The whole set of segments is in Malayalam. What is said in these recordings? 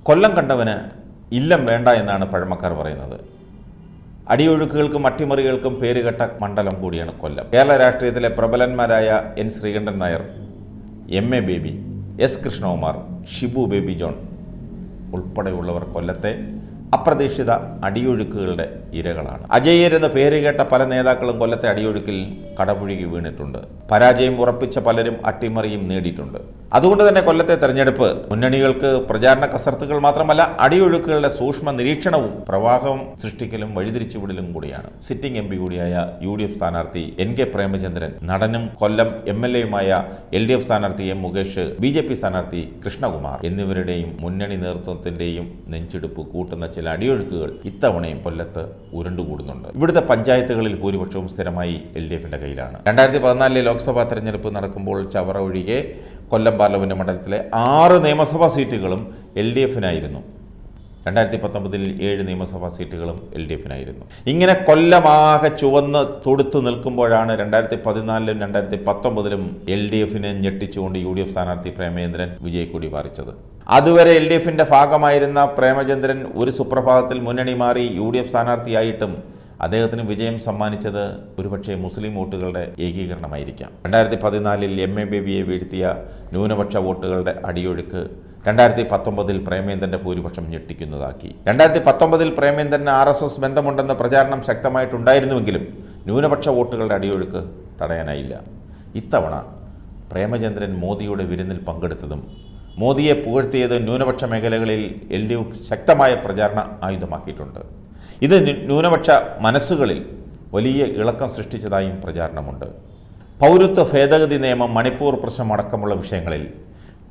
കൊല്ലം കണ്ടവന് ഇല്ലം വേണ്ട എന്നാണ് പഴമക്കാർ പറയുന്നത്. അടിയൊഴുക്കുകൾക്കും അട്ടിമറികൾക്കും പേരുകെട്ട മണ്ഡലം കൂടിയാണ് കൊല്ലം. കേരള രാഷ്ട്രീയത്തിലെ പ്രബലന്മാരായ N Sreekandan Nair, M A. Baby, S Krishnakumar, Shibu Baby John ഉൾപ്പെടെയുള്ളവർ കൊല്ലത്തെ അപ്രതീക്ഷിത അടിയൊഴുക്കുകളുടെ ഇരകളാണ്. അജയ്യരെന്ന് പേരുകേട്ട പല നേതാക്കളും കൊല്ലത്തെ അടിയൊഴുക്കിൽ കടപുഴകി വീണിട്ടുണ്ട്. പരാജയം ഉറപ്പിച്ച പലരും അട്ടിമറിയും നേടിയിട്ടുണ്ട്. അതുകൊണ്ട് തന്നെ കൊല്ലത്തെ തെരഞ്ഞെടുപ്പ് മുന്നണികൾക്ക് പ്രചാരണ കസർത്തുകൾ മാത്രമല്ല, അടിയൊഴുക്കുകളുടെ സൂക്ഷ്മ നിരീക്ഷണവും പ്രവാഹം സൃഷ്ടിക്കലും വഴിതിരിച്ചുവിടലും കൂടിയാണ്. സിറ്റിംഗ് എം പി കൂടിയായ UDF സ്ഥാനാർത്ഥി NK പ്രേമചന്ദ്രൻ, നടനും കൊല്ലം MLA-യുമായ LDF സ്ഥാനാർത്ഥി M മുകേഷ്, BJP സ്ഥാനാർത്ഥി കൃഷ്ണകുമാർ എന്നിവരുടെയും മുന്നണി നേതൃത്വത്തിന്റെയും നെഞ്ചെടുപ്പ് കൂട്ടുന്ന ചില അടിയൊഴുക്കുകൾ ഇത്തവണയും കൊല്ലത്ത് ഉരുണ്ടുകൂടുന്നുണ്ട്. ഇവിടുത്തെ പഞ്ചായത്തുകളിൽ ഭൂരിപക്ഷവും സ്ഥിരമായി LDF-ന്റെ കയ്യിലാണ്. 2014 ലോക്സഭാ തെരഞ്ഞെടുപ്പ് നടക്കുമ്പോൾ ചവറ ഒഴികെ കൊല്ലം പാർലമെന്റ് മണ്ഡലത്തിലെ 6 നിയമസഭാ സീറ്റുകളും LDF-നായിരുന്നു. 2019 7 നിയമസഭാ സീറ്റുകളും LDF-നായിരുന്നു. ഇങ്ങനെ കൊല്ലമാകെ ചുവന്ന് തൊടുത്ത് നിൽക്കുമ്പോഴാണ് 2014 2019 LDF-നെ ഞെട്ടിച്ചുകൊണ്ട് UDF സ്ഥാനാർത്ഥി പ്രേമചന്ദ്രൻ വിജയക്കൊടി പാറിച്ചത്. അതുവരെ LDF-ന്റെ ഭാഗമായിരുന്ന പ്രേമചന്ദ്രൻ ഒരു സുപ്രഭാതത്തിൽ മുന്നണി മാറി UDF സ്ഥാനാർത്ഥിയായിട്ടും അദ്ദേഹത്തിന് വിജയം സമ്മാനിച്ചത് ഒരുപക്ഷെ മുസ്ലിം വോട്ടുകളുടെ ഏകീകരണമായിരിക്കാം. 2014 M.A. ബേബിയെ വീഴ്ത്തിയ ന്യൂനപക്ഷ വോട്ടുകളുടെ അടിയൊഴുക്ക് 2019 പ്രേമേന്ദ്രന്റെ ഭൂരിപക്ഷം ഞെട്ടിക്കുന്നതാക്കി. 2019 പ്രേമേന്ദ്രന് RSS ബന്ധമുണ്ടെന്ന പ്രചാരണം ശക്തമായിട്ടുണ്ടായിരുന്നുവെങ്കിലും ന്യൂനപക്ഷ വോട്ടുകളുടെ അടിയൊഴുക്ക് തടയാനായില്ല. ഇത്തവണ പ്രേമചന്ദ്രൻ മോദിയുടെ വിരുന്നിൽ പങ്കെടുത്തതും മോദിയെ പുകഴ്ത്തിയത് ന്യൂനപക്ഷ മേഖലകളിൽ LDF ശക്തമായ പ്രചാരണ ആയുധമാക്കിയിട്ടുണ്ട്. ഇത് ന്യൂനപക്ഷ മനസ്സുകളിൽ വലിയ ഇളക്കം സൃഷ്ടിച്ചതായും പ്രചാരണമുണ്ട്. പൗരത്വ ഭേദഗതി നിയമം, മണിപ്പൂർ പ്രശ്നം അടക്കമുള്ള വിഷയങ്ങളിൽ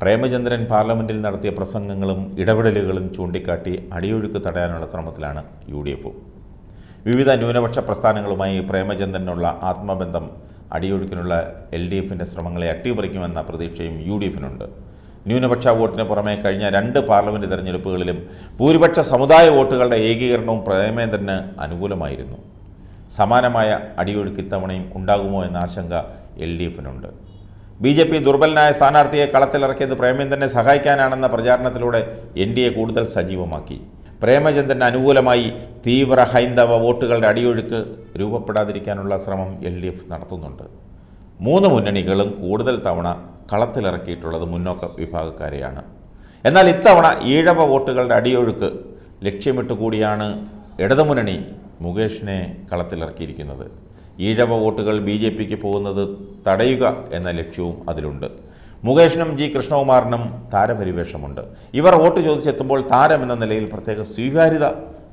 പ്രേമചന്ദ്രൻ പാർലമെന്റിൽ നടത്തിയ പ്രസംഗങ്ങളും ഇടപെടലുകളും ചൂണ്ടിക്കാട്ടി അടിയൊഴുക്ക് തടയാനുള്ള ശ്രമത്തിലാണ് UDF-ഉം. വിവിധ ന്യൂനപക്ഷ പ്രസ്ഥാനങ്ങളുമായി പ്രേമചന്ദ്രനുള്ള ആത്മബന്ധം അടിയൊഴുക്കിനുള്ള LDF-ന്റെ ശ്രമങ്ങളെ അട്ടിമറിക്കുമെന്ന പ്രതീക്ഷയും UDF-നുണ്ട്. ന്യൂനപക്ഷ വോട്ടിന് പുറമെ കഴിഞ്ഞ 2 പാർലമെന്റ് തെരഞ്ഞെടുപ്പുകളിലും ഭൂരിപക്ഷ സമുദായ വോട്ടുകളുടെ ഏകീകരണവും പ്രേമേന്ദ്രന് അനുകൂലമായിരുന്നു. സമാനമായ അടിയൊഴുക്ക് ഇത്തവണയും ഉണ്ടാകുമോ എന്ന ആശങ്ക LDF-നുണ്ട്. BJP ദുർബലനായ സ്ഥാനാർത്ഥിയെ കളത്തിലിറക്കിയത് പ്രേമേന്ദ്രനെ സഹായിക്കാനാണെന്ന പ്രചാരണത്തിലൂടെ NDA കൂടുതൽ സജീവമാക്കി. പ്രേമചന്ദ്രന് അനുകൂലമായി തീവ്ര ഹൈന്ദവ വോട്ടുകളുടെ അടിയൊഴുക്ക് രൂപപ്പെടാതിരിക്കാനുള്ള ശ്രമം LDF നടത്തുന്നുണ്ട്. 3 മുന്നണികളും കൂടുതൽ തവണ കളത്തിലിറക്കിയിട്ടുള്ളത് മുന്നോക്ക വിഭാഗക്കാരെയാണ്. എന്നാൽ ഇത്തവണ ഈഴവ വോട്ടുകളുടെ അടിയൊഴുക്ക് ലക്ഷ്യമിട്ട് കൂടിയാണ് ഇടതുമുന്നണി മുകേഷിനെ കളത്തിലിറക്കിയിരിക്കുന്നത്. ഈഴവ വോട്ടുകൾ BJPക്ക് പോകുന്നത് തടയുക എന്ന ലക്ഷ്യവും അതിലുണ്ട്. മുകേഷിനും G. കൃഷ്ണകുമാറിനും താരപരിവേഷമുണ്ട്. ഇവർ വോട്ട് ചോദിച്ചെത്തുമ്പോൾ താരമെന്ന നിലയിൽ പ്രത്യേക സ്വീകാര്യത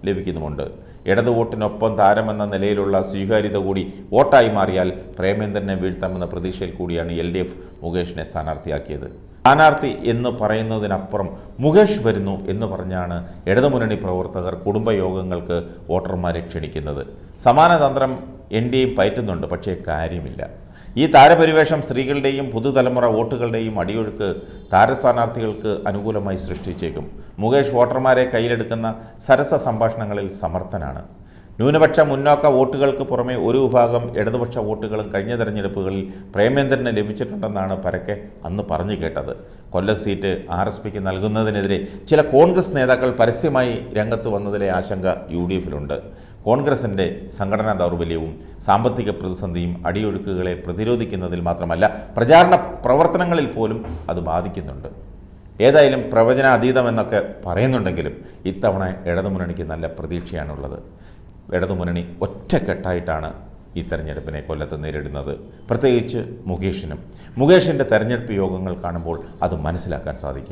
ലഭിക്കുന്നുമുണ്ട്. ഇടതു വോട്ടിനൊപ്പം താരമെന്ന നിലയിലുള്ള സ്വീകാര്യത കൂടി വോട്ടായി മാറിയാൽ പ്രേമേന്ദ്രനെ വീഴ്ത്താമെന്ന പ്രതീക്ഷയിൽ കൂടിയാണ് LDF മുകേഷിനെ സ്ഥാനാർത്ഥിയാക്കിയത്. സ്ഥാനാർത്ഥി എന്ന് പറയുന്നതിനപ്പുറം മുകേഷ് വരുന്നു എന്ന് പറഞ്ഞാണ് ഇടതുമുന്നണി പ്രവർത്തകർ കുടുംബയോഗങ്ങൾക്ക് വോട്ടർമാരെ ക്ഷണിക്കുന്നത്. സമാന തന്ത്രം NDA പയറ്റുന്നുണ്ട്, പക്ഷേ കാര്യമില്ല. ഈ താരപരിവേഷം സ്ത്രീകളുടെയും പുതുതലമുറ വോട്ടുകളുടെയും അടിയൊഴുക്ക് താരസ്ഥാനാർത്ഥികൾക്ക് അനുകൂലമായി സൃഷ്ടിച്ചേക്കും. മുകേഷ് വോട്ടർമാരെ കയ്യിലെടുക്കുന്ന സരസ സംഭാഷണങ്ങളിൽ സമർത്ഥനാണ്. ന്യൂനപക്ഷ മുന്നോക്ക വോട്ടുകൾക്ക് പുറമെ ഒരു വിഭാഗം ഇടതുപക്ഷ വോട്ടുകളും കഴിഞ്ഞ തെരഞ്ഞെടുപ്പുകളിൽ പ്രേമേന്ദ്രന് ലഭിച്ചിട്ടുണ്ടെന്നാണ് പരക്കെ അന്ന് പറഞ്ഞു കേട്ടത്. കൊല്ലം സീറ്റ് RSPക്ക് നൽകുന്നതിനെതിരെ ചില കോൺഗ്രസ് നേതാക്കൾ പരസ്യമായി രംഗത്ത് വന്നതിലെ ആശങ്ക UDF-ലുണ്ട്. കോൺഗ്രസിൻ്റെ സംഘടനാ ദൗർബല്യവും സാമ്പത്തിക പ്രതിസന്ധിയും അടിയൊഴുക്കുകളെ പ്രതിരോധിക്കുന്നതിൽ മാത്രമല്ല, പ്രചാരണ പ്രവർത്തനങ്ങളിൽ പോലും അത് ബാധിക്കുന്നുണ്ട്. ഏതായാലും പ്രവചനാതീതമെന്നൊക്കെ പറയുന്നുണ്ടെങ്കിലും ഇത്തവണ ഇടതുമുന്നണിക്ക് നല്ല പ്രതീക്ഷയാണുള്ളത്. ഇടതുമുന്നണി ഒറ്റക്കെട്ടായിട്ടാണ് ഈ തെരഞ്ഞെടുപ്പിനെ കൊല്ലത്ത് നേരിടുന്നത്. പ്രത്യേകിച്ച് മുകേഷിൻ്റെ തെരഞ്ഞെടുപ്പ് യോഗങ്ങൾ കാണുമ്പോൾ അത് മനസ്സിലാക്കാൻ സാധിക്കും.